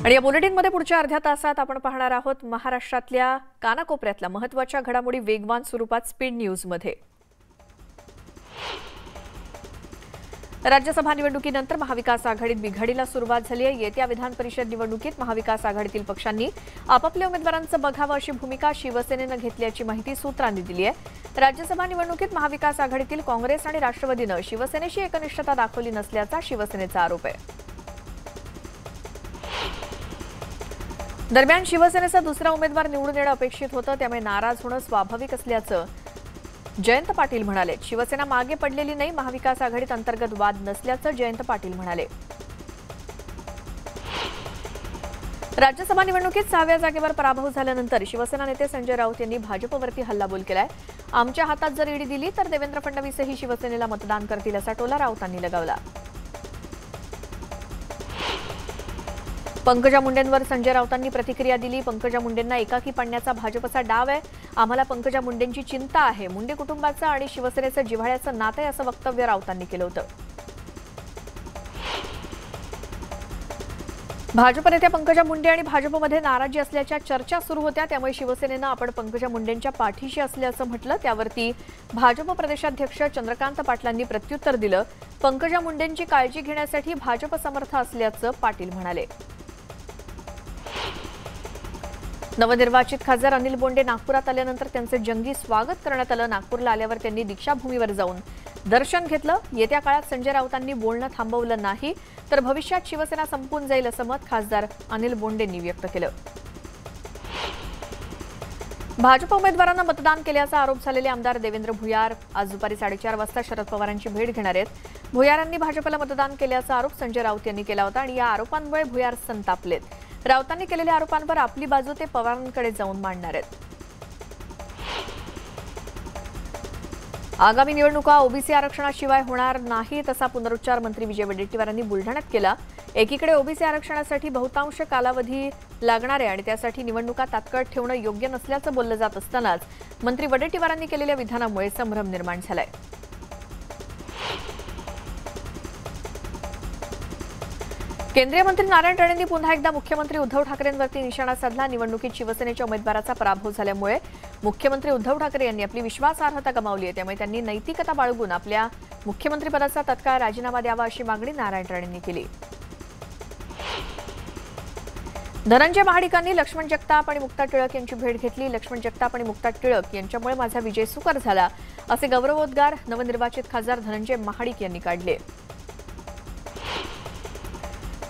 आणि या बुलेटिनमध्ये पुढच्या अर्ध्या तासात आपण पाहणार आहोत महाराष्ट्रातल्या कानाकोपऱ्यातल्या महत्त्वाच्या घडामोडी वेगवान स्वरूपात स्पीड न्यूजमध्ये। राज्यसभा निवडणुकीनंतर महाविकास आघाडीत बिघाडीला सुरुवात झाली आहे। येत्या विधान परिषद निवडणुकीत महाविकास आघाडीतील पक्षांनी आपापल्या उमेदवारांचं बघावं अशी भूमिका शिवसेनेनं घेतल्याची माहिती सूत्रांनी दिली आहे। राज्यसभा निवडणुकीत महाविकास आघाडीतील काँग्रेस आणि राष्ट्रवादीनं शिवसेनेशी एकनिष्ठता दाखवली नसल्याचा शिवसेनेचा आरोप आहे। दरम्यान शिवसेनेचा दुसरा उमेदवार निवडून येणं अपेक्षित होतं, त्यामुळे नाराज होणं स्वाभाविक असल्याचं जयंत पाटील म्हणाले। शिवसेना मागे पडलेली नाही, महाविकास आघाडीत अंतर्गत वाद नसल्याचं जयंत पाटील म्हणाले। राज्यसभा निवडणुकीत 6व्या जागेवर पराभव झाल्यानंतर शिवसेना नेते संजय राऊत यांनी भाजपवरती हल्लाबोल केलाय। आमच्या हातात जर ईडी दिली तर देवेंद्र फडणवीसही शिवसेनेला मतदान करतील असा टोला राऊतांनी लगावला। पंकजा मुंडेंवर संजय राऊतांनी प्रतिक्रिया दिली। पंकजा मुंडेंना एकाकी पाडण्याचा भाजपचा डाव आहे। आम्हाला पंकजा मुंडेंची चिंता आहे। मुंडे कुटुंबाचं आणि शिवसेनेचं जिव्हाळ्याचं नातं आहे असं वक्तव्य राऊतांनी केलं होतं। भाजप नेत्या पंकजा मुंडे आणि भाजपमध्ये नाराजी असल्याच्या चर्चा सुरू होत्या, त्यामुळे शिवसेनेनं आपण पंकजा मुंडेंच्या पाठीशी असल्याचं म्हटलं। त्यावरती भाजप प्रदेशाध्यक्ष चंद्रकांत पाटलांनी प्रत्युत्तर दिलं। पंकजा मुंडेंची काळजी घेण्यासाठी भाजप समर्थ असल्याचं पाटील म्हणाले। नवनिर्वाचित खासदार अनिल बोंडे नागपुरात आल्यानंतर त्यांचे जंगी स्वागत करण्यात आलं। नागपूरला आल्यावर त्यांनी दीक्षाभूमीवर जाऊन दर्शन घेतलं। येत्या काळात संजय राऊतांनी बोलणं थांबवलं नाही तर भविष्यात शिवसेना संपून जाईल असं मत खासदार अनिल बोंडेंनी व्यक्त केलं। भाजप उमेदवारांना मतदान केल्याचा आरोप झालेले आमदार देवेंद्र भुयार आज दुपारी 4:30 वाजता शरद पवारांची भेट घेणार आहेत। भुयारांनी भाजपला मतदान केल्याचा आरोप संजय राऊत यांनी केला होता आणि या आरोपांमुळे भुयार संतापलेत। राऊतांनी केलेल्या आरोपांवर आपली बाजू ते पवारांकडे जाऊन मांडणार आहेत। आगामी निवडणुका ओबीसी आरक्षणाशिवाय होणार नाही तसा पुनरुच्चार मंत्री विजय वडेट्टीवारांनी बुलढाण्यात केला। एकीकडे ओबीसी आरक्षणासाठी बहुतांश कालावधी लागणार आहे आणि त्यासाठी निवडणुका तात्काळ ठेवणं योग्य नसल्याचं बोललं जात असतानाच मंत्री वडेट्टीवारांनी केलेल्या विधानामुळे संभ्रम निर्माण झालाय। केंद्रीय मंत्री नारायण राणेंनी पुन्हा एकदा मुख्यमंत्री उद्धव ठाकरेंवरती निशाणा साधला। निवडणुकीत शिवसेनेच्या उमेदवाराचा पराभव झाल्यामुळे मुख्यमंत्री उद्धव ठाकरे यांनी आपली विश्वासार्हता गमावली आहे, त्यामुळे त्यांनी नैतिकता बाळगून आपल्या मुख्यमंत्रीपदाचा तत्काळ राजीनामा द्यावा अशी मागणी नारायण राणेंनी केली। धनंजय महाडिकांनी लक्ष्मण जगताप आणि मुक्ता टिळक यांची भेट घेतली। लक्ष्मण जगताप आणि मुक्ता टिळक यांच्यामुळे माझा विजय सुकर झाला असे गौरवोद्गार नवनिर्वाचित खासदार धनंजय महाडिक यांनी काढले।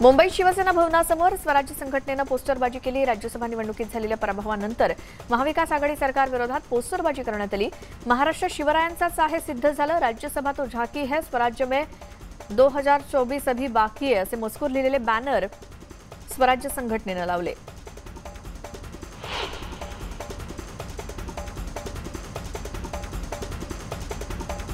मुंबईत शिवसेना भवनासमोर स्वराज्य संघटनेनं पोस्टरबाजी केली। राज्यसभा निवडणुकीत झालेल्या पराभवानंतर महाविकास आघाडी सरकार विरोधात पोस्टरबाजी करण्यात आली। महाराष्ट्र शिवरायांचाच आहे सिद्ध झालं। राज्यसभा तो झाकी है, स्वराज्य में 2024 अभी बाकी है असे मजकूर लिहिलेले बॅनर स्वराज्य संघटनेनं लावले।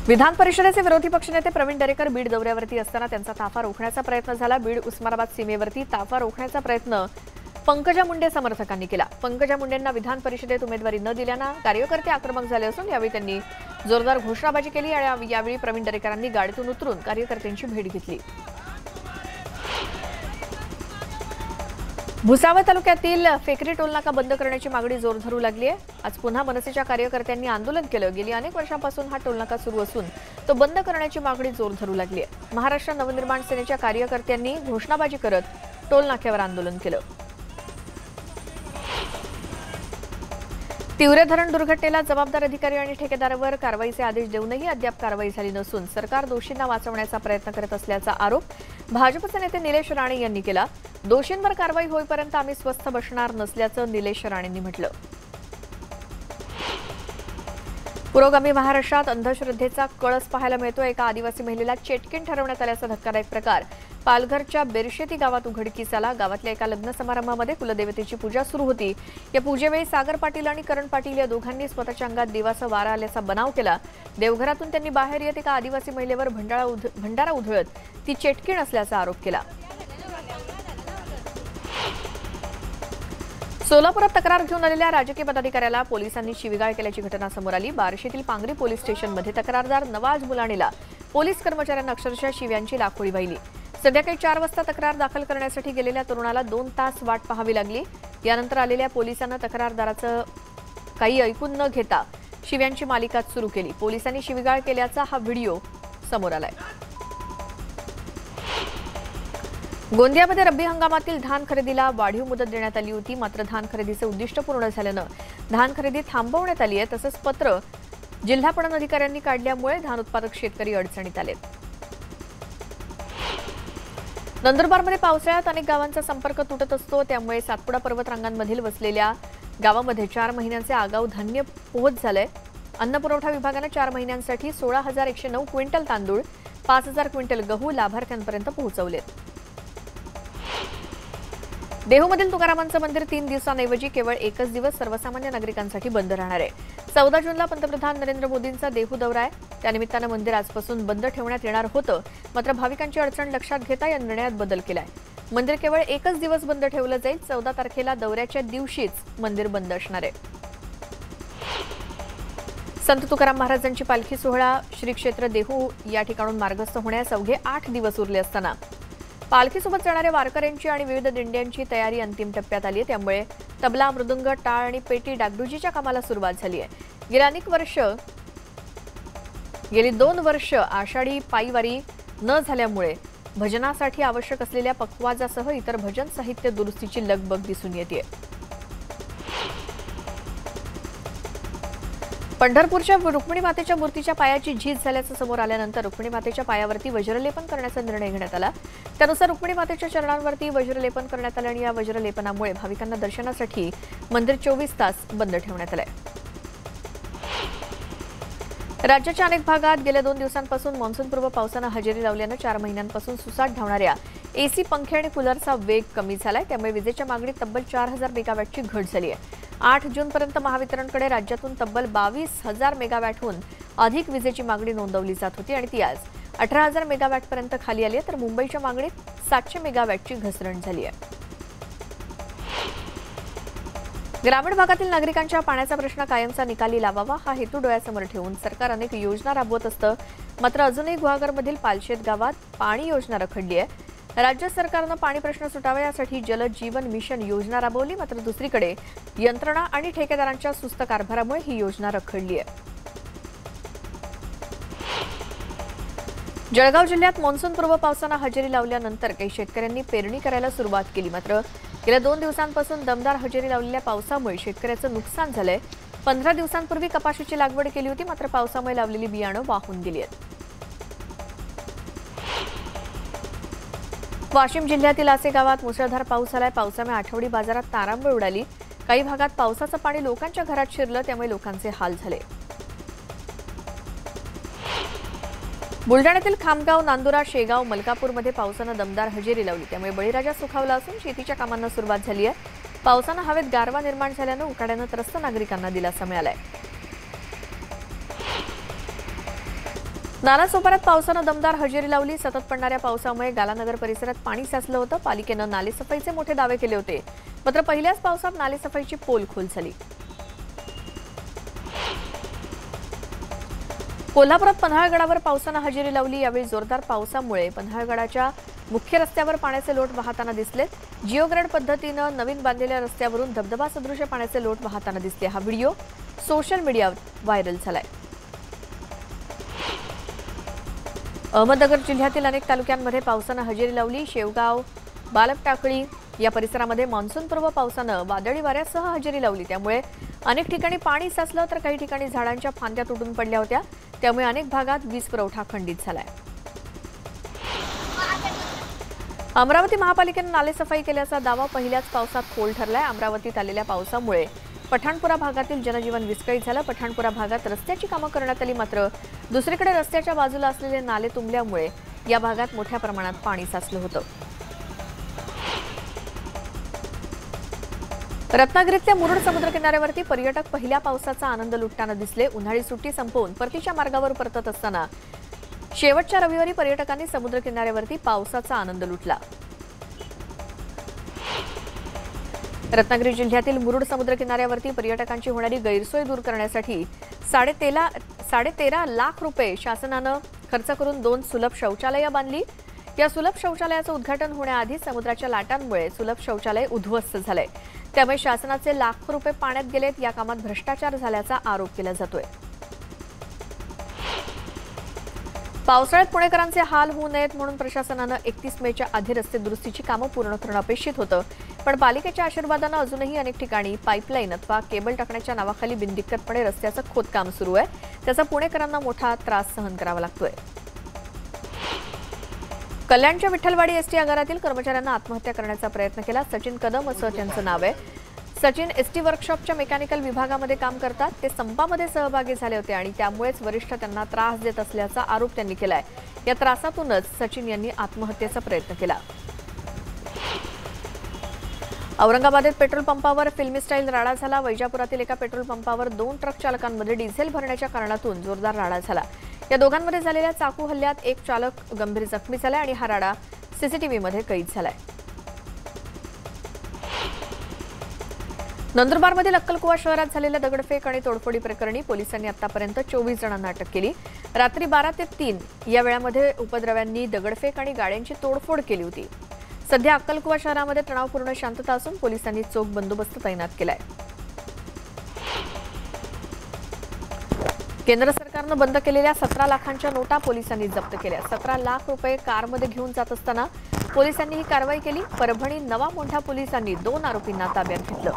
विधान परिषदेचे विरोधी पक्षनेते प्रवीण दरेकर बीड दौऱ्यावरती असताना त्यांचा ताफा रोखण्याचा प्रयत्न झाला। बीड उस्मानाबाद सीमेवरती ताफा रोखण्याचा प्रयत्न पंकजा मुंडे समर्थकांनी केला। पंकजा मुंडेंना विधान परिषदेत उमेदवारी न दिल्यानं कार्यकर्ते आक्रमक झाले असून यावेळी त्यांनी जोरदार घोषणाबाजी केली आणि यावेळी प्रवीण दरेकरांनी गाडीतून उतरून कार्यकर्त्यांची भेट घेतली। भुसावळ तालुक्यातील फेकरी टोलनाका बंद करण्याची मागणी जोर धरू लागली आहे। आज पुन्हा मनसेच्या कार्यकर्त्यांनी आंदोलन केलं। गेली अनेक वर्षांपासून हा टोलनाका सुरू असून तो बंद करण्याची मागणी जोर धरू लागली आहे। महाराष्ट्र नवनिर्माण सेनेच्या कार्यकर्त्यांनी घोषणाबाजी करत टोलनाक्यावर आंदोलन केलं। तिवरे धरण दुर्घटनेला जबाबदार अधिकारी आणि ठेकेदारावर कारवाईचे आदेश देऊनही अद्याप कारवाई झाली नसून सरकार दोषींना वाचवण्याचा प्रयत्न करत असल्याचा आरोप भाजपचे नेते निलेश राणे यांनी केला। दोषींवर कारवाई होईपर्यंत आम्ही स्वस्थ बसणार नसल्याचं निलेश राणेंनी म्हटलं। पुरोगामी महाराष्ट्रात अंधश्रद्धेचा कळस पाहायला मिळतो। एका आदिवासी महिलेला चेटकीण ठरवण्यात आल्याचा धक्कादायक प्रकार पालघरच्या बेरशेती गावात उघडकीस आला। गावातल्या एका लग्न समारंभामध्ये कुलदेवतेची पूजा सुरू होती। या पूजेवेळी सागर पाटील आणि करण पाटील या दोघांनी स्वतःच्या अंगात देवाचा वारा आल्याचा बनाव केला। देवघरातून त्यांनी बाहेर येत एका आदिवासी महिलेवर भंडारा उधळत ती चेटकीण असल्याचा आरोप केला। सोलापुरात तक्रार घेऊन आलेल्या राजकीय पदाधिकाऱ्याला पोलिसांनी शिवीगाळ केल्याची घटना समोर आली। बार्शीतील पांगरी पोलीस स्टेशनमध्ये तक्रारदार नवाज मुलाणीला पोलीस कर्मचाऱ्यांना अक्षरशः शिव्यांची लाखोळी वाहिली। संध्याकाळी 4 वाजता तक्रार दाखल करण्यासाठी गेलेल्या तरुणाला 2 तास वाट पाहावी लागली। यानंतर आलेल्या पोलिसांना तक्रारदाराचं काही ऐकून न घेता शिव्यांची मालिकाच सुरू केली। पोलिसांनी शिवीगाळ केल्याचा हा व्हिडिओ समोर आलाय। गोंदियामध्ये रब्बी हंगामातील धान खरेदीला वाढीव मुदत देण्यात आली होती, मात्र धान खरेदीचे उद्दिष्ट पूर्ण झाल्यानं धान खरेदी थांबवण्यात आली आहे। तसंच पत्र जिल्हा पणन अधिकाऱ्यांनी काढल्यामुळे धान उत्पादक शेतकरी अडचणीत आलेत। नंदुरबारमध्ये पावसाळ्यात अनेक गावांचा संपर्क तुटत असतो, त्यामुळे सातपुडा पर्वतरांगांमधील वसलेल्या गावामध्ये 4 महिन्यांचे आगाऊ धान्य पोहोच झालंय। अन्न पुरवठा विभागाने 4 महिन्यांसाठी 16,109 क्विंटल तांदूळ, 5,000 क्विंटल गहू लाभार्थ्यांपर्यंत पोहोचवलेत। देहूमधील तुकारामांचं मंदिर 3 दिवसांऐवजी केवळ एकच दिवस सर्वसामान्य नागरिकांसाठी बंद राहणार आहे। 14 जूनला पंतप्रधान नरेंद्र मोदींचा देहू दौरा आहे, त्यानिमित्तानं मंदिर आजपासून बंद ठेवण्यात येणार होतं, मात्र भाविकांची अडचण लक्षात घेता या निर्णयात बदल केलाय। मंदिर केवळ एकच दिवस बंद ठेवलं जाईल। 14 तारखेला दौऱ्याच्या दिवशीच मंदिर बंद असणार आहे। संत तुकाराम महाराजांची पालखी सोहळा श्री क्षेत्र देहू या ठिकाणून मार्गस्थ होण्यास अवघे 8 दिवस उरले असताना पालखीसोबत जाणाऱ्या वारकऱ्यांची आणि विविध दिंड्यांची तयारी अंतिम टप्प्यात आली आहे। त्यामुळे तबला, मृदुंग, टाळ आणि पेटी डागडुजीच्या कामाला सुरुवात झाली आहे। गेली 2 वर्ष आषाढी पायीवारी न झाल्यामुळे भजनासाठी आवश्यक असलेल्या पखवाजासह इतर भजन साहित्य दुरुस्तीची लगबग दिसून येते। पंढरपूरच्या रुक्मिणी मातेच्या मूर्तीच्या पायाची झीज झाल्याचं समोर आल्यानंतर रुक्मिणी मातेच्या पायावरती वज्रलेपन करण्याचा निर्णय घेण्यात आला। त्यानुसार रुक्मिणी मातेच्या चरणांवरती वज्रलेपन करण्यात आलं आणि या वज्रलेपनामुळे भाविकांना दर्शनासाठी मंदिर 24 तास बंद ठेवण्यात आलंय। राज्याच्या अनेक भागात गेल्या 2 दिवसांपासून मान्सूनपूर्व पावसानं हजेरी लावल्यानं 4 महिन्यांपासून सुसाट धावणाऱ्या एसी, पंखे आणि कूलरचा वेग कमी झालाय। त्यामुळे विजेच्या मागणीत तब्बल 4,000 मेगावॅटची घट झाली आहे। 8 जूनपर्यंत महावितरणकडे राज्यातून तब्बल 22,000 मेगावॅटहून अधिक विजेची मागणी नोंदवली जात होती आणि ती आज 18,000 मेगावॅटपर्यंत खाली आली आहे। तर मुंबईच्या मागणीत 700 मेगावॅटची घसरण झाली आहे। ग्रामीण भागातील नागरिकांच्या पाण्याचा प्रश्न कायमचा निकाली लावावा हा हेतू डोळ्यासमोर ठेवून सरकार अनेक योजना राबवत असतं, मात्र अजूनही गुहागरमधील पालशेत गावात पाणी योजना रखडली आहे। राज्य सरकारनं पाणी प्रश्न सुटावा यासाठी जल जीवन मिशन योजना राबवली, मात्र दुसरीकडे यंत्रणा आणि ठेकेदारांच्या सुस्त कारभारामुळे ही योजना रखडली आहे। जळगाव जिल्ह्यात मान्सूनपूर्व पावसानं हजेरी लावल्यानंतर काही शेतकऱ्यांनी पेरणी करायला सुरुवात केली, मात्र गेल्या 2 दिवसांपासून दमदार हजेरी लावलेल्या पावसामुळे शेतकऱ्याचं नुकसान झालंय। 15 दिवसांपूर्वी कपाशीची लागवड केली होती, मात्र पावसामुळे लावलेली बियाणं वाहून गेली आहेत। वाशिम जिल्ह्यातील आसे गावात मुसळधार पाऊस झालाय। पावसामुळे आठवडी बाजारात तारांबळ उडाली। काही भागात पावसाचं पाणी लोकांच्या घरात शिरलं, त्यामुळे लोकांचे हाल झाले। बुलढाण्यातील खामगाव, नांदुरा, शेगाव, मलकापूरमध्ये पावसानं दमदार हजेरी लावली, त्यामुळे बळीराजा सुखावला असून शेतीच्या कामांना सुरुवात झाली आहे। पावसानं हवेत गारवा निर्माण झाल्यानं उकाड्यानं त्रस्त नागरिकांना दिलासा मिळालाय। नालासोपाऱ्यात पावसानं दमदार हजेरी लावली। सतत पडणाऱ्या पावसामुळे गालानगर परिसरात पाणी साचलं होतं। पालिकेनं नालेसफाईचे मोठे दावे केले होते, मात्र पहिल्याच पावसात नालेसफाईची पोलखोल झाली। कोल्हापुरात पन्हाळगडावर पावसानं हजेरी लावली। यावेळी जोरदार पावसामुळे पन्हाळगडाच्या मुख्य रस्त्यावर पाण्याचे लोट वाहताना दिसले। जिओग्रेड पद्धतीनं नवीन बांधलेल्या रस्त्यावरून धबधबा सदृश पाण्याचे लोट वाहताना दिसले। हा व्हिडिओ सोशल मीडियावर व्हायरल झालाय। अहमदनगर जिल्ह्यातील अनेक तालुक्यांमध्ये पावसानं हजेरी लावली। शेवगाव, बालकटाकळी या परिसरामध्ये मान्सूनपूर्व पावसानं वादळी वाऱ्यासह हजेरी लावली, त्यामुळे अनेक ठिकाणी पाणी साचलं, तर काही ठिकाणी झाडांच्या फांद्या तुटून पडल्या होत्या, त्यामुळे अनेक भागात वीज पुरवठा खंडित झालाय। अमरावती महापालिकेने नालेसफाई केल्याचा दावा पहिल्याच पावसात फोल ठरलाय। अमरावतीत आलेल्या पावसामुळे पठाणपुरा भागातील जनजीवन विस्कळीत झालं। पठाणपुरा भागात रस्त्याची कामं करण्यात आली, मात्र दुसरीकडे रस्त्याच्या बाजूला असलेले नाले तुंबल्यामुळे या भागात मोठ्या प्रमाणात पाणी साचलं होतं। रत्नागिरीतल्या मुरुड समुद्र किनाऱ्यावरती पर्यटक पहिल्या पावसाचा आनंद लुटताना दिसले। उन्हाळी सुट्टी संपवून परतीच्या मार्गावर परतत असताना शेवटच्या रविवारी पर्यटकांनी समुद्र किनाऱ्यावरती पावसाचा आनंद लुटला। रत्नागिरी जिल्ह्यातील मुरुड समुद्र किनाऱ्यावरती पर्यटकांची होणारी गैरसोय दूर करण्यासाठी 13.5 लाख रुपये शासनानं खर्च करून 2 सुलभ शौचालयं बांधली। या सुलभ शौचालयाचं उद्घाटन होण्याआधी समुद्राच्या लाटांमुळे सुलभ शौचालय उद्ध्वस्त झालंय। त्यामुळे शासनाचे लाख रुपये पाण्यात गेलेत। या कामात भ्रष्टाचार झाल्याचा आरोप केला जातोय। पावसाळ्यात पुणेकरांचे हाल होऊ नयेत म्हणून प्रशासनानं 31 मेच्या आधी रस्ते दुरुस्तीची कामं पूर्ण करणं अपेक्षित होतं, पण पालिकेच्या आशीर्वादानं अजूनही अनेक ठिकाणी पाईपलाईन अथवा केबल टाकण्याच्या नावाखाली बिनदिक्कतपणे रस्त्याचं खोदकाम सुरू आहे। त्याचा पुणेकरांना मोठा त्रास सहन करावा लागतोय। कल्याणच्या विठ्ठलवाडी एसटी आगारातील कर्मचाऱ्यांना आत्महत्या करण्याचा प्रयत्न केला। सचिन कदम असं त्यांचं नाव आहे। सचिन एसटी वर्कशॉपच्या मेकॅनिकल विभागामध्ये काम करतात। ते संपामध्ये सहभागी झाले होते आणि त्यामुळेच वरिष्ठ त्यांना त्रास देत असल्याचा आरोप त्यांनी केलाय। या त्रासातूनच सचिन यांनी आत्महत्येचा प्रयत्न केला। औरंगाबादेत पेट्रोल पंपावर फिल्मी स्टाईल राडा झाला। वैजापुरातील एका पेट्रोल पंपावर 2 ट्रक चालकांमध्ये डिझेल भरण्याच्या कारणातून जोरदार राडा झाला। या दोघांमध्ये झालेल्या चाकू हल्ल्यात एक चालक गंभीर जखमी झाला आणि हा राडा सीसीटीव्हीमध्ये कैद झालाय। नंदुरबारमधील अक्कलकुवा शहरात झालेल्या दगडफेक आणि तोडफोडी प्रकरणी पोलिसांनी आतापर्यंत 24 जणांना अटक केली। रात्री 12 ते 3 या वेळामध्ये उपद्रव्यांनी दगडफेक आणि गाड्यांची तोडफोड केली होती। सध्या अक्कलकुवा शहरामध्ये तणावपूर्ण शांतता असून पोलिसांनी चोख बंदोबस्त तैनात केलाय। केंद्र सरकारनं बंद केलेल्या 17 लाखांच्या नोटा पोलिसांनी जप्त केल्या। 17 लाख रुपये कारमध्ये घेऊन जात असताना पोलिसांनी ही कारवाई केली। परभणी नवा मोंढा पोलिसांनी 2 आरोपींना ताब्यात घेतलं।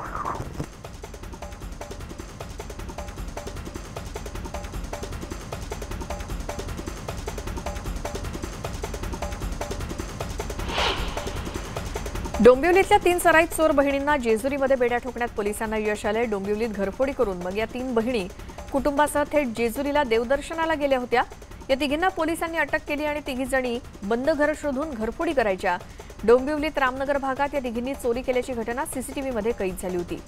डोंबिवलीतल्या 3 सराईत चोर बहिणींना जेजुरीमध्ये बेड्या ठोकण्यात पोलिसांना यश आलंय। डोंबिवलीत घरफोडी करून मग या 3 बहिणी कुटुंबासह थेट जेजुरीला देवदर्शनाला गेल्या होत्या। या तिघींना पोलिसांनी अटक केली आणि तिघी जणी बंद घर शोधून घरफोडी करायच्या। डोंबिवलीत रामनगर भागात या तिघींनी चोरी केल्याची घटना सीसीटीव्हीमध्ये कैद झाली होती।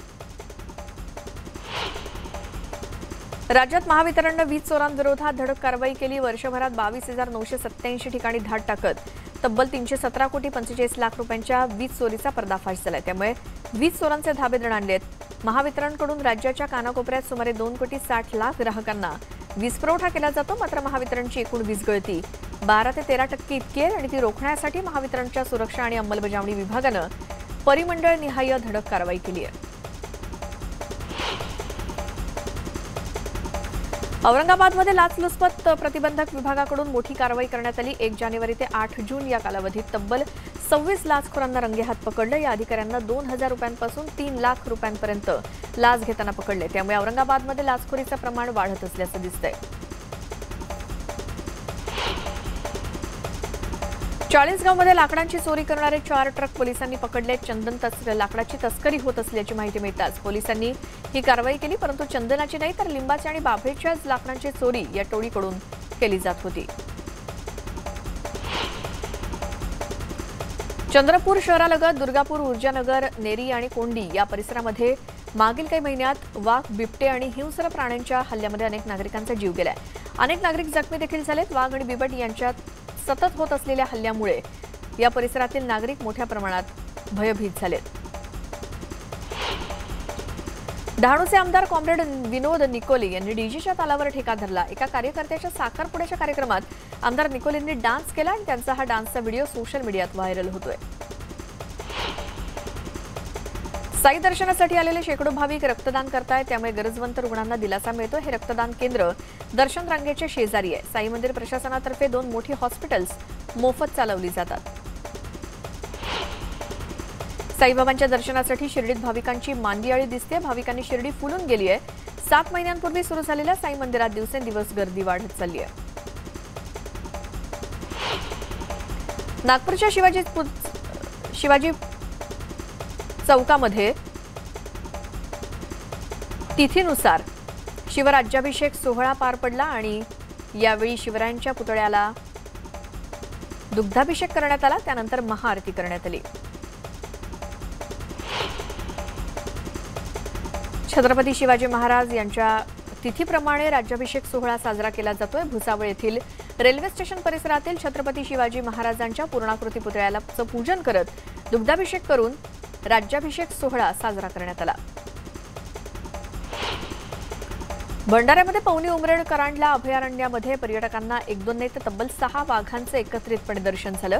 राज्यात महावितरणनं वीज चोरांविरोधात धडक कारवाई केली। वर्षभरात 22,987 ठिकाणी धाड टाकत तब्बल 317 कोटी 45 लाख रुपयांच्या वीज चोरीचा पर्दाफाश झालाय। त्यामुळे वीज चोरांचे धाबे दणाणलेत। महावितरणकडून राज्याच्या कानाकोपऱ्यात सुमारे 2 कोटी 60 लाख ग्राहकांना वीज पुरवठा केला जातो। मात्र महावितरणची एकूण वीज गळती 12 ते 13% इतकी आहे आणि ती रोखण्यासाठी महावितरणच्या सुरक्षा आणि अंमलबजावणी विभागानं परिमंडळ निहाय धडक कारवाई केली आहे। औरंगाबादमध्ये लाचलुचपत प्रतिबंधक विभागाकडून मोठी कारवाई करण्यात आली। 1 जानेवारी ते 8 जून या कालावधीत तब्बल 26 लाचखोरांना रंगेहात पकडलं। या अधिकाऱ्यांना 2,000 रुपयांपासून 3 लाख रुपयांपर्यंत लाच घेताना पकडले। त्यामुळे औरंगाबादमध्ये लाचखोरीचं प्रमाण वाढत असल्याचं दिसतंय। 40गावमध्ये लाकडांची चोरी करणारे 4 ट्रक पोलिसांनी पकडले। लाकडाची तस्करी होत असल्याची माहिती मिळताच पोलिसांनी ही कारवाई केली, परंतु चंदनाची नाही तर लिंबाची आणि बाभळीच्याच लाकडांची चोरी या टोळीकडून केली जात होती। चंद्रपूर शहरालगत दुर्गापूर, ऊर्जानगर, नेरी आणि कोंडी या परिसरामध्ये मागील काही महिन्यात वाघ, बिबटे आणि हिंस्र प्राण्यांच्या हल्ल्यामध्ये अनेक नागरिकांचा जीव गेलाय। अनेक नागरिक जखमी देखील झालेत। वाघ आणि बिबट यांच्यात सतत होत असलेल्या हल्ल्यामुळे या परिसरातील नागरिक मोठ्या प्रमाणात भयभीत झालेत। डहाणूचे आमदार कॉम्रेड विनोद निकोले यांनी डीजेच्या तालावर ठेका धरला। एका कार्यकर्त्याच्या साखरपुड्याच्या कार्यक्रमात आमदार निकोलेंनी डान्स केला आणि त्यांचा हा डान्सचा व्हिडिओ सोशल मीडियात व्हायरल होतोय। साई दर्शनासाठी आलेले शेकडो भाविक रक्तदान करतायत, त्यामुळे गरजवंत रुग्णांना दिलासा मिळतो। हे रक्तदान केंद्र दर्शन रांगेच्या शेजारी आहे। साई मंदिर प्रशासनातर्फे 2 मोठी हॉस्पिटल्स मोफत चालवली जातात। साईबाबांच्या दर्शनासाठी शिर्डीत भाविकांची मांदियाळी दिसते। भाविकांनी शिर्डी फुलून गेली आहे। 7 महिन्यांपूर्वी सुरू झालेल्या साई मंदिरात दिवसेंदिवस गर्दी वाढत चालली आहे। नागपूरच्या शिवाजी चौकामध्ये तिथीनुसार शिवराज्याभिषेक सोहळा पार पडला आणि यावेळी शिवरायांच्या पुतळ्याला दुग्धाभिषेक करण्यात आला। त्यानंतर महाआरती करण्यात आली। छत्रपती शिवाजी महाराज यांच्या तिथीप्रमाणे राज्याभिषेक सोहळा साजरा केला जातोय। भुसावळ येथील रेल्वे स्टेशन परिसरातील छत्रपती शिवाजी महाराजांच्या पूर्णाकृती पुतळ्याला पूजन करत दुग्धाभिषेक करून राज्याभिषेक सोहळा साजरा करण्यात आला। भंडाऱ्यामध्ये पवनी उमरेड करांडला अभयारण्यामध्ये पर्यटकांना 1-2 नाही तर तब्बल 6 वाघांचं एकत्रितपणे दर्शन झालं.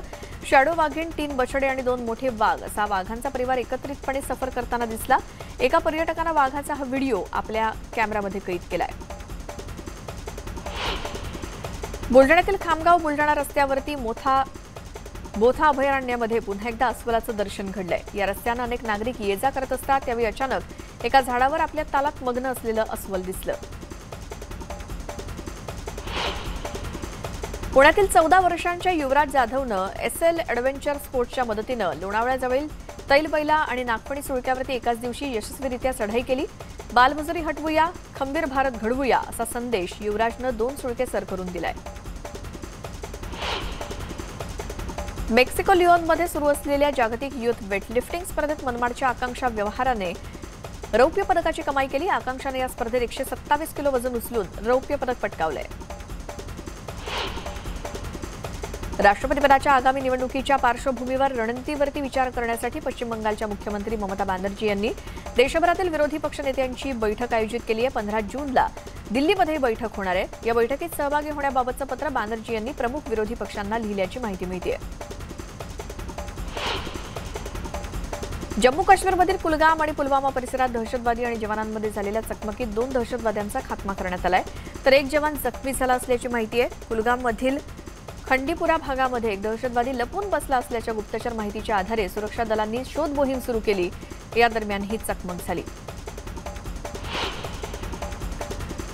शॅडो वाघीण, 3 बछडे आणि 2 मोठे वाघ असा वाघांचा परिवार एकत्रितपणे सफर करताना दिसला. एका पर्यटकानं वाघाचा हा व्हिडिओ आपल्या कॅमेरामध्ये कैद केलाय. बुलढाण्यातील खामगाव बुलढाणा रस्त्यावरती बोथा अभयारण्यामध्ये पुन्हा एकदा अस्वलाचं दर्शन घडलंय. या रस्त्यानं अनेक नागरिक ये जा करत असतात त्यावेळी अचानक एका झाडावर आपल्या तालात मग्न असलेलं अस्वल दिसलं. पुण्यातील 14 वर्षांच्या युवराज जाधवनं SL ॲडव्हेंचर स्पोर्ट्सच्या मदतीनं लोणावळ्याजवळील तैलबैला आणि नागपणी सुळक्यावरती एकाच दिवशी यशस्वीरित्या चढाई केली. बालमजुरी हटवूया, खंबीर भारत घडवूया असा संदेश युवराजनं 2 सुळके सर करून दिलाय. मेक्सिको लिओनमध्ये सुरू असलेल्या जागतिक युथ वेटलिफ्टिंग स्पर्धेत मनमाडच्या आकांक्षा व्यवहाराने रौप्य पदकाची कमाई केली. आकांक्षाने या स्पर्धेत 127 किलो वजन उचलून रौप्य पदक पटकावलंय. राष्ट्रपतीपदाच्या आगामी निवडणुकीच्या पार्श्वभूमीवर रणनीतीवरती विचार करण्यासाठी पश्चिम बंगालच्या मुख्यमंत्री ममता बॅनर्जी यांनी देशभरातील विरोधी पक्षनेत्यांची बैठक आयोजित केली आहे. 15 जूनला दिल्लीमध्ये बैठक होणार आहे. या बैठकीत सहभागी होण्याबाबतचं पत्र बॅनर्जी यांनी प्रमुख विरोधी पक्षांना लिहिल्याची माहिती मिळते. जम्मू काश्मीरमधील कुलगाम आणि पुलवामा परिसरात दहशतवादी आणि जवानांमध्ये झालेल्या चकमकीत 2 दहशतवाद्यांचा खात्मा करण्यात आलाय तर 1 जवान जखमी झाला असल्याची माहिती आहे. कुलगाममधील खंडीपुरा भागामध्ये एक दहशतवादी लपून बसला असल्याच्या गुप्तचर माहितीच्या आधारे सुरक्षा दलांनी शोध मोहीम सुरू केली. या दरम्यान ही चकमक झाली.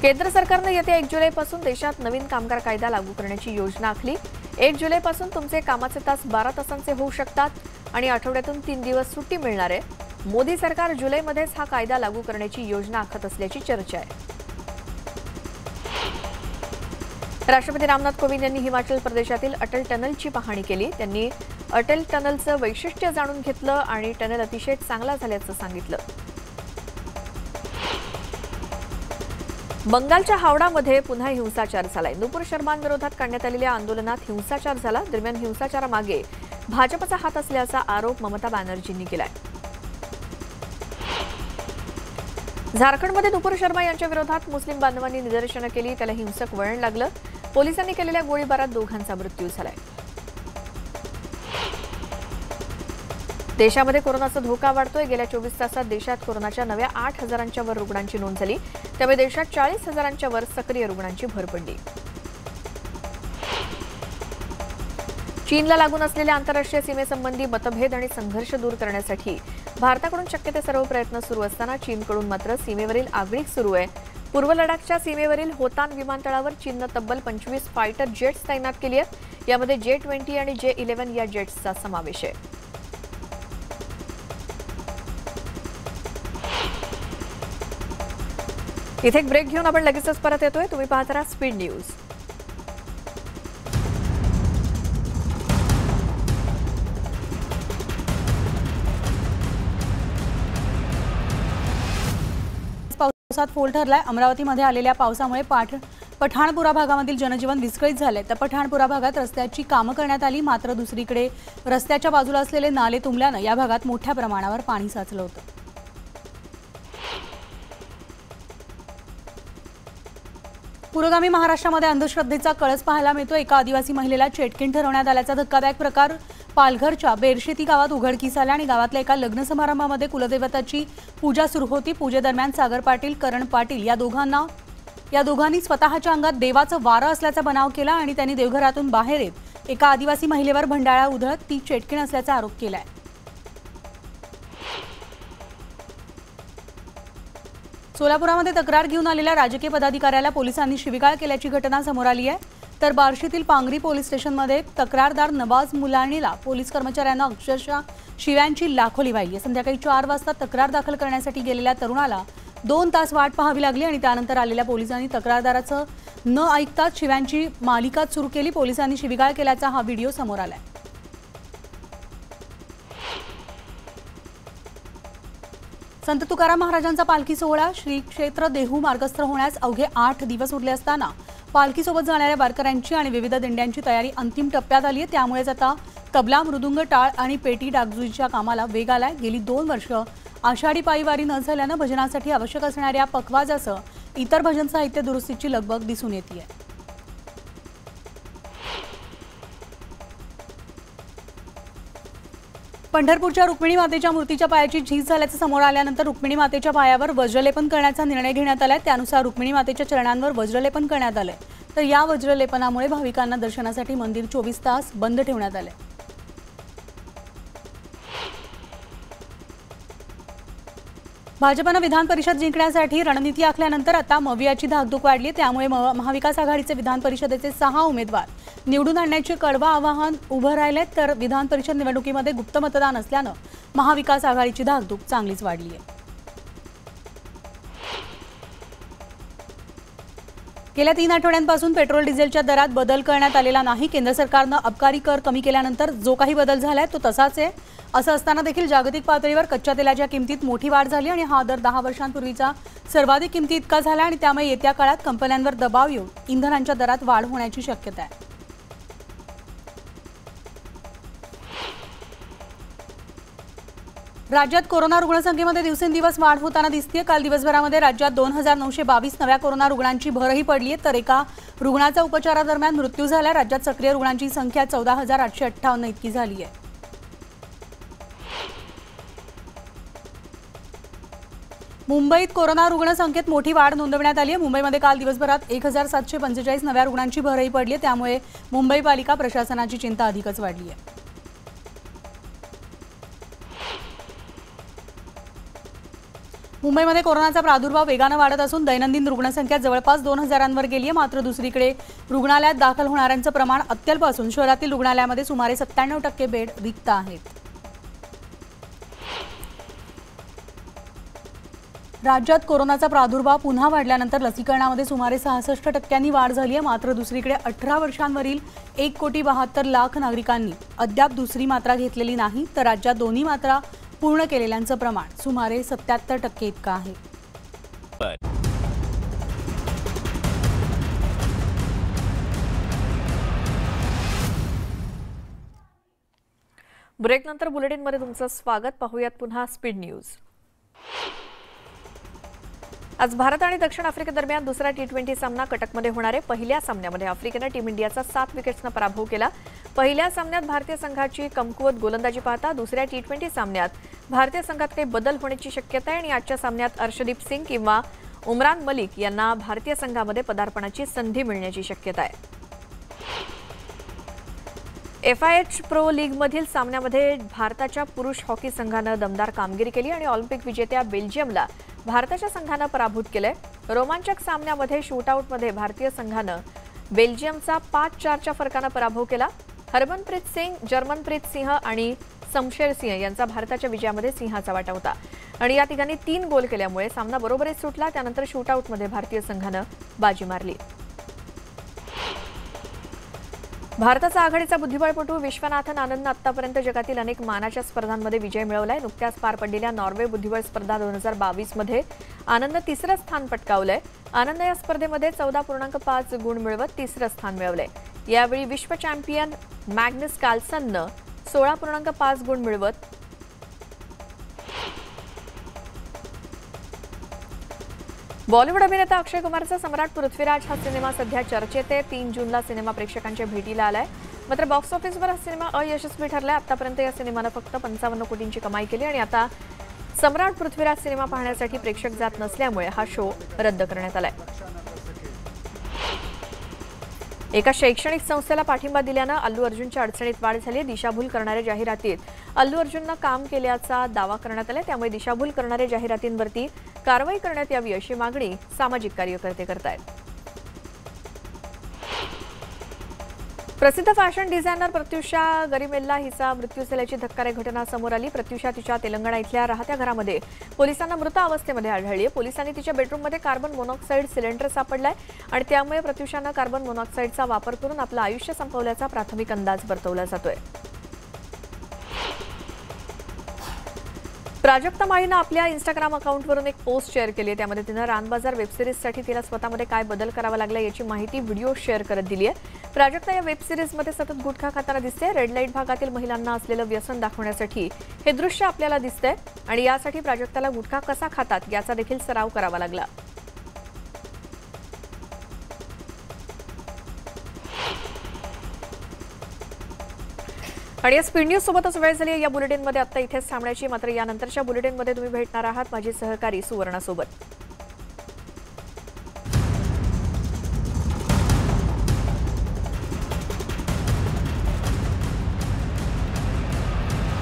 केंद्र सरकारने येत्या 1 जुलैपासून देशात नवीन कामगार कायदा लागू करण्याची योजना आखली. 1 जुलैपासून तुमचे कामाचे तास 12 तासांचे होऊ शकतात आणि आठवड्यातून 3 दिवस सुट्टी मिळणार आहे. मोदी सरकार जुलैमध्येच हा कायदा लागू करण्याची योजना आखत असल्याची चर्चा आहे. राष्ट्रपती रामनाथ कोविंद यांनी हिमाचल प्रदेशातील अटल टनलची पाहणी केली. त्यांनी अटल टनलचं वैशिष्ट्य जाणून घेतलं आणि टनल अतिशय चांगला झाल्याचं सांगितलं. बंगालच्या हावडामध्ये पुन्हा हिंसाचार झालाय. नुपूर शर्मांविरोधात काढण्यात आलेल्या आंदोलनात हिंसाचार झाला. दरम्यान हिंसाचारामागे भाजपचा हात असल्याचा आरोप ममता बॅनर्जींनी केलाय. झारखंडमध्ये नुपूर शर्मा यांच्या विरोधात मुस्लिम बांधवांनी निदर्शनं केली. त्याला हिंसक वळण लागलं. पोलिसांनी केलेल्या गोळीबारात 2घांचा मृत्यू झालाय. देशामध्ये कोरोनाचा धोका वाढतोय. गेल्या 24 तासात देशात कोरोनाच्या नव्या 8,000च्या वर रुग्णांची नोंद झाली. त्यामुळे देशात 40,000च्या वर सक्रिय रुग्णांची भर पडली. चीनला लागून असलेल्या आंतरराष्ट्रीय सीमेसंबंधी मतभेद आणि संघर्ष दूर करण्यासाठी भारताकडून शक्य ते सर्व प्रयत्न सुरू असताना चीनकडून मात्र सीमेवरील आगळीक सुरू आहे. पूर्व लडाखच्या सीमेवरील होतान विमानतळावर चीननं तब्बल 25 फायटर जेट्स तैनात केली आहेत. यामध्ये J-20 आणि J-11 या जेट्सचा समावेश आहे. इथे एक ब्रेक घेऊन आपण लगेचच परत येतोय. तुम्ही पाहत राहा स्पीड न्यूज. पावसात फोल ठरलाय. अमरावतीमध्ये आलेल्या पावसामुळे पठाणपुरा भागामधील जनजीवन विस्कळीत झाले. तर पठाणपुरा भागात रस्त्याची कामं करण्यात आली. मात्र दुसरीकडे रस्त्याच्या बाजूला असलेले नाले तुंबल्यानं या भागात मोठ्या प्रमाणावर पाणी साचलं होतं. पुरोगामी महाराष्ट्रामध्ये अंधश्रद्धेचा कळस पाहायला मिळतो. एका आदिवासी महिलेला चेटकीण ठरवण्यात आल्याचा धक्कादायक प्रकार पालघरच्या बेरशेती गावात उघडकीस आला आणि गावातल्या एका लग्न समारंभामध्ये कुलदैवताची पूजा सुरू होती. पूजेदरम्यान सागर पाटील, करण पाटील या दोघांनी स्वतःच्या अंगात देवाचं वारं असल्याचा बनाव केला आणि त्यांनी देवघरातून बाहेर येत एका आदिवासी महिलेवर भंडाळा उधळत ती चेटकीण असल्याचा आरोप केलाय. सोलापुरामध्ये तक्रार घेऊन आलेल्या राजकीय पदाधिकाऱ्याला पोलिसांनी शिवीगाळ केल्याची घटना समोर आली आहे. तर बार्शीतील पांगरी पोलीस स्टेशनमध्ये तक्रारदार नवाज मुलाणीला पोलीस कर्मचाऱ्यांना अक्षरशः शिव्यांची लाखोली वाहिली. संध्याकाळी 4 वाजता तक्रार दाखल करण्यासाठी गेलेल्या तरुणाला 2 तास वाट पाहावी लागली आणि त्यानंतर आलेल्या पोलिसांनी तक्रारदाराचं न ऐकताच शिव्यांची मालिकाच सुरू केली. पोलिसांनी शिवीगाळ केल्याचा हा व्हिडिओ समोर आलाय. संत तुकाराम महाराजांचा पालखी सोहळा श्री क्षेत्र देहू मार्गस्थ होण्यास अवघे 8 दिवस उरले असताना पालखीसोबत जाणाऱ्या वारकऱ्यांची आणि विविध दिंड्यांची तयारी अंतिम टप्प्यात आली आहे. त्यामुळेच आता तबला, मृदुंग, टाळ आणि पेटी डागडुजीच्या कामाला वेग आलाय. गेली 2 वर्ष आषाढी पायी वारी न झाल्यानं भजनासाठी आवश्यक असणाऱ्या पखवाजासह इतर भजन साहित्य दुरुस्तीची लगबग दिसून येते. पंढरपूरच्या रुक्मिणी मातेच्या मूर्तीच्या पायाची झीज झाल्याचं समोर आल्यानंतर रुक्मिणी मातेच्या पायावर वज्रलेपन करण्याचा निर्णय घेण्यात आलाय. त्यानुसार रुक्मिणी मातेच्या चरणांवर वज्रलेपन करण्यात आलंय. तर या वज्रलेपनामुळे भाविकांना दर्शनासाठी मंदिर 24 तास बंद ठेवण्यात आले. भाजपनं विधान परिषद जिंकण्यासाठी रणनीती आखल्यानंतर आता मवियाची धाकधूक वाढली. त्यामुळे महाविकास आघाडीचे विधान परिषदेचे 6 उमेदवार निवडून आणण्याचे कडवं आवाहन उभं राहिले. तर विधान परिषद निवडणुकीमध्ये गुप्त मतदान असल्यानं महाविकास आघाडीची धाकधूक चांगलीच वाढली आहे. गेल्या 3 आठवड्यांपासून पेट्रोल डिझेलच्या दरात बदल करण्यात आलेला नाही. केंद्र सरकारनं अबकारी कर कमी केल्यानंतर जो काही बदल झालाय तो तसाच आहे. असं असताना देखील जागतिक पातळीवर कच्च्या तेलाच्या किमतीत मोठी वाढ झाली आणि हा दर 10 वर्षांपूर्वीचा सर्वाधिक किमती इतका झाला आणि त्यामुळे येत्या काळात कंपन्यांवर दबाव येऊन इंधनांच्या दरात वाढ होण्याची शक्यता आहे. राज्यात कोरोना रुग्णसंख्येमध्ये दिवसेंदिवस वाढ होताना दिसते. काल दिवसभरामध्ये राज्यात 2922 नव्या कोरोना रुग्णांची भरही पडली आहे. तर एका रुग्णाचा उपचारादरम्यान मृत्यू झाला. राज्यात सक्रिय रुग्णांची संख्या 14,858 इतकी झाली आहे. मुंबईत कोरोना रुग्णसंख्येत मोठी वाढ नोंदवण्यात आली आहे. मुंबईमध्ये काल दिवसभरात 1745 नव्या रुग्णांची भरही पडली आहे. त्यामुळे मुंबई पालिका प्रशासनाची चिंता अधिकच वाढली आहे. मुंबईमध्ये कोरोनाचा प्रादुर्भाव वेगानं वाढत असून दैनंदिन रुग्णसंख्या जवळपास 2000 गेली आहे. मात्र दुसरीकडे रुग्णालयात दाखल होणाऱ्यांचं प्रमाण अत्यल्प असून शहरातील रुग्णालयामध्ये सुमारे 97% बेड रिक्त आहेत. राज्यात कोरोनाचा प्रादुर्भाव पुन्हा वाढल्यानंतर लसीकरणामध्ये सुमारे 66% वाढ झाली आहे. मात्र दुसरीकडे 18 वर्षांवरील 1,72,00,000 नागरिकांनी अद्याप दुसरी मात्रा घेतलेली नाही. तर राज्यात दोन्ही मात्रा पूर्ण केलेल्यांचं प्रमाण सुमारे 77% इतकं आहे. ब्रेकनंतर बुलेटिनमध्ये तुमचं स्वागत. पाहूयात पुन्हा स्पीड न्यूज. आज भारत आणि दक्षिण आफ्रिकेदरम्यान दुसरा T20 सामना कटकमध्ये होणार आहे. पहिल्या सामन्यामध्ये आफ्रिकेनं टीम इंडियाचा 7 विकेट्सनं पराभव केला. पहिल्या सामन्यात भारतीय संघाची कमकुवत गोलंदाजी पाहता दुसऱ्या T20 सामन्यात भारतीय संघात काही बदल होण्याची शक्यता आहे आणि आजच्या सामन्यात अर्शदीप सिंग किंवा उमरान मलिक यांना भारतीय संघामध्ये पदार्पणाची संधी मिळण्याची शक्यता आहे. FIH प्रो लीगमधील सामन्यामध्ये भारताच्या पुरुष हॉकी संघानं दमदार कामगिरी केली आणि ऑलिम्पिक विजेत्या बेल्जियमला भारताच्या संघानं पराभूत केलंय. रोमांचक सामन्यामध्ये शूटआउटमध्ये भारतीय संघानं बेल्जियमचा 5-4च्या फरकानं पराभव केला. हरमनप्रीत सिंग, जर्मनप्रीत सिंह आणि शमशेर सिंह यांचा भारताच्या विजयामध्ये सिंहाचा वाटा होता आणि या तिघांनी 3 गोल केल्यामुळे सामना बरोबरीत सुटला. त्यानंतर शूटआउटमध्ये भारतीय संघानं बाजी मारली. भारताचा आघाडीचा बुद्धिबळपटू विश्वनाथन आनंदनं आतापर्यंत जगातील अनेक मानाच्या स्पर्धांमध्ये विजय मिळवलाय. नुकत्याच पार पडलेल्या नॉर्वे बुद्धिबळ स्पर्धा 2022 मध्ये आनंद 3रं स्थान पटकावलंय. आनंद या स्पर्धेमध्ये 14.5 गुण मिळवत 3रं स्थान मिळवलंय. यावेळी विश्व चॅम्पियन मॅग्नस कार्लसननं 16.5 गुण मिळवत बॉलिवूड अभिनेता अक्षय कुमारचा सम्राट पृथ्वीराज हा सिनेमा सध्या चर्चेत आहे. 3 जूनला सिनेमा प्रेक्षकांच्या भेटीला आलाय. मात्र बॉक्स ऑफिसवर हा सिनेमा अयशस्वी ठरलाय. आतापर्यंत या सिनेमानं फक्त 55 कोटींची कमाई केली आणि आता सम्राट पृथ्वीराज सिनेमा पाहण्यासाठी प्रेक्षक जात नसल्यामुळे हा शो रद्द करण्यात आलाय. एका शैक्षणिक संस्थेला पाठिंबा दिल्यानं अल्लू अर्जुनच्या अडचणीत वाढ झाली. दिशाभूल करणाऱ्या जाहिरातीत अल्लू अर्जुननं काम केल्याचा दावा करण्यात आला. त्यामुळे दिशाभूल करणाऱ्या जाहिरातींवरती कारवाई करण्यात यावी अशी मागणी सामाजिक कार्यकर्ते करतायत. प्रसिद्ध फॅशन डिझायनर प्रत्युषा गरिमेल्ला हिचा मृत्यू झाल्याची धक्कादायक घटना समोर आली. प्रत्युषा तिच्या तेलंगणा इथल्या राहत्या घरामध्ये पोलिसांना मृत अवस्थेमध्ये आढळली. पोलिसांनी तिच्या बेडरूममध्ये कार्बन मोनॉक्साईड सिलेंडर सापडलाय आणि त्यामुळे प्रत्युषानं कार्बन मोनॉक्साईडचा वापर करून आपलं आयुष्य संपवल्याचा प्राथमिक अंदाज वर्तवला जातोय. प्राजक्ता माळीनं आपल्या इंस्टाग्राम अकाउंटवरून एक पोस्ट शेअर केली आहे. त्यामध्ये तिनं रानबाजार वेबसिरीजसाठी तिला स्वतःमध्ये काय बदल करावा लागला याची माहिती व्हिडिओ शेअर करत दिली आहे. प्राजक्ता या वेबसिरीजमध्ये सतत गुटखा खाताना दिसते. रेड लाईट भागातील महिलांना असलेलं व्यसन दाखवण्यासाठी हे दृश्य आपल्याला दिसतंय आणि यासाठी प्राजक्ताला गुटखा कसा खातात याचा देखील सराव करावा लागला. आणि या स्पीड न्यूज सोबतच वेळ झाली या बुलेटिनमध्ये आता इथेच थांबण्याची. मात्र यानंतरच्या बुलेटिनमध्ये तुम्ही भेटणार आहात माझी सहकारी सुवर्णा सोबत.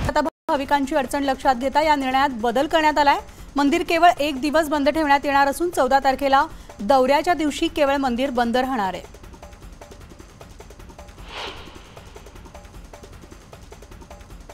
आता भाविकांची अडचण लक्षात घेता या निर्णयात बदल करण्यात आलाय. मंदिर केवळ 1 दिवस बंद ठेवण्यात येणार असून 14 तारखेला दौऱ्याच्या दिवशी केवळ मंदिर बंद राहणार आहे.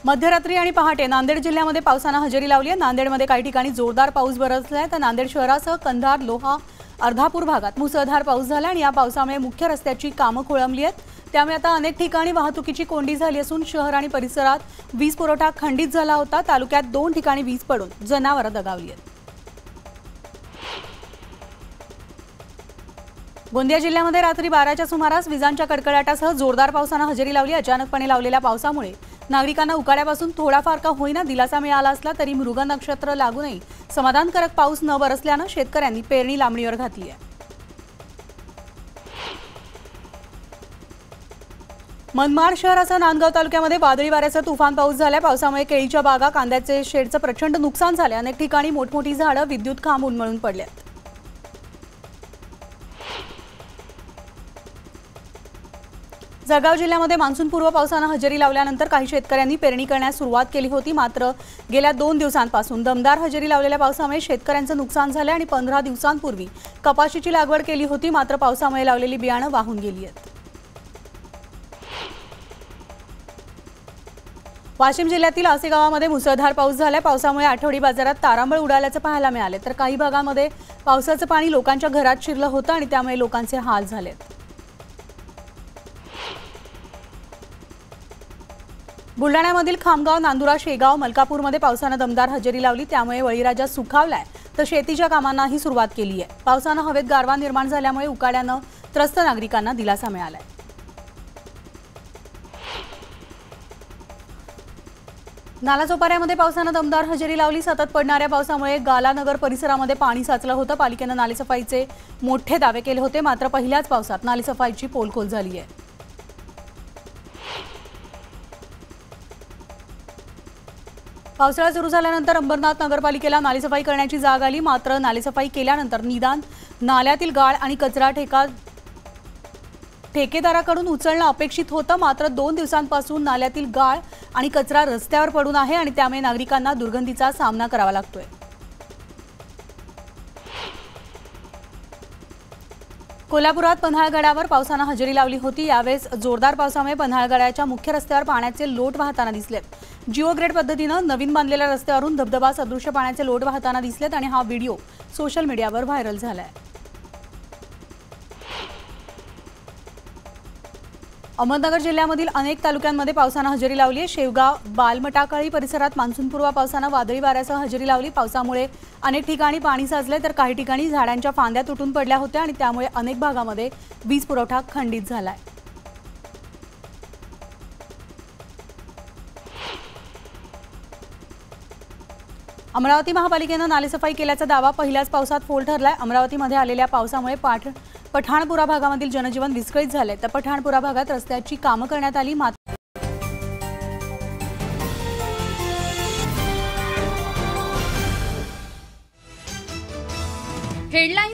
मध्यरात्री आणि पहाटे नांदेड जिल्ह्यामध्ये पावसाने हजेरी लावली आहे. नांदेडमध्ये काही ठिकाणी जोरदार पाऊस बरसलाय तर नांदेड शहरासह कंधार, लोहा, अर्धापूर भागात मुसळधार पाऊस झाला आणि या पावसामुळे मुख्य रस्त्याची कामं खोळंबली आहेत. त्यामुळे आता अनेक ठिकाणी वाहतुकीची कोंडी झाली असून शहर आणि परिसरात वीज पुरवठा खंडित झाला होता. तालुक्यात 2 ठिकाणी वीज पडून जनावरं दगावली आहेत. गोंदिया जिल्ह्यामध्ये रात्री 12च्या सुमारास विजांच्या कडकडाटासह जोरदार पावसाने हजेरी लावली. अचानकपणे लावलेल्या पावसामुळे नागरिकांना उकाड्यापासून थोडाफार का होईना दिलासा मिळाला असला तरी मृग नक्षत्र लागूनही समाधानकारक पाऊस न बरसल्याने शेतकऱ्यांनी पेरणी लांबणीवर घातली आहे. मनमाड शहरासह नांदगाव तालुक्यामध्ये वादळी वाऱ्याचा तुफान पाऊस झाला. पावसामुळे केळीच्या बागा, कांद्याचे शेडचं प्रचंड नुकसान झाले. अनेक ठिकाणी मोठमोठी झाडं, विद्युत खांब उन्मळून पडल्यात. जळगाव जिल्ह्यामध्ये मान्सूनपूर्व पावसाने हजेरी लावल्यानंतर काही शेतकऱ्यांनी पेरणी करण्यास सुरुवात केली होती. मात्र गेल्या 2 दिवसांपासून दमदार हजेरी लावलेल्या पावसामुळे शेतकऱ्यांचं नुकसान झालं आणि 15 दिवसांपूर्वी कपाशीची लागवड केली होती. मात्र पावसामुळे लावलेली बियाणं वाहून गेली आहेत. वाशिम जिल्ह्यातील आसे गावामध्ये मुसळधार पाऊस झाला. पावसामुळे आठवडी बाजारात तारांबळ उडाल्याचं पाहायला मिळाले तर काही भागामध्ये पावसाचं पाणी लोकांच्या घरात शिरलं होतं आणि त्यामुळे लोकांचे हाल झालेत. बुलढाण्यामधील खामगाव, नांदुरा, शेगाव, मलकापूरमध्ये पावसाने दमदार हजेरी लावली. त्यामुळे बळीराजा सुखावलाय तर शेतीच्या कामांनाही सुरुवात केली आहे. पावसाने हवेत गारवा निर्माण झाल्यामुळे उकाड्यानं त्रस्त नागरिकांना दिलासा मिळालाय. नालासोपाऱ्यामध्ये पावसाने दमदार हजेरी लावली. सतत पडणाऱ्या पावसामुळे गालानगर परिसरामध्ये पाणी साचलं होतं. पालिकेनं नालेसफाईचे मोठे दावे केले होते. मात्र पहिल्याच पावसात नालेसफाईची पोलखोल झाली आहे. पावसाळा सुरू झाल्यानंतर अंबरनाथ नगरपालिकेला नालेसफाई करण्याची जाग आली. मात्र नालेसफाई केल्यानंतर निदान नाल्यातील गाळ आणि कचरा ठेकेदाराकडून उचलणं अपेक्षित होतं. मात्र 2 दिवसांपासून नाल्यातील गाळ आणि कचरा रस्त्यावर पडून आहे आणि त्यामुळे नागरिकांना दुर्गंधीचा सामना करावा लागतोय. कोल्हापुरात पन्हाळगडावर पावसाने हजेरी लावली होती. यावेळेस जोरदार पावसामुळे पन्हाळगडाच्या मुख्य रस्त्यावर पाण्याचे लोट वाहताना दिसलेत. जिओ ग्रेड पद्धतीनं नवीन बांधलेल्या रस्त्यावरून धबधबा सदृश्य पाण्याचे लोट वाहताना दिसलेत आणि हा व्हिडिओ सोशल मीडियावर व्हायरल झालाय. अहमदनगर जिल्ह्यामधील अनेक तालुक्यांमध्ये पावसाने हजेरी लावली आहे. शेवगाव, बालमटाकाळी परिसरात मान्सूनपूर्व पावसाने वादळी वाऱ्यासह हजेरी लावली. पावसामुळे अनेक ठिकाणी पाणी साचले तर काही ठिकाणी झाडांच्या फांद्या तुटून पडल्या होत्या आणि त्यामुळे अनेक भागामध्ये वीज पुरवठा खंडित झालाय. अमरावती महापालिकेनं नालेसफाई केल्याचा दावा पहिल्याच पावसात फोल ठरलाय. अमरावतीमध्ये आलेल्या पावसामुळे पठाणपुरा भागामधील जनजीवन विस्कळीत झाले तर पठाणपुरा भागात रस्त्याची कामं करण्यात आली. हेडलाईन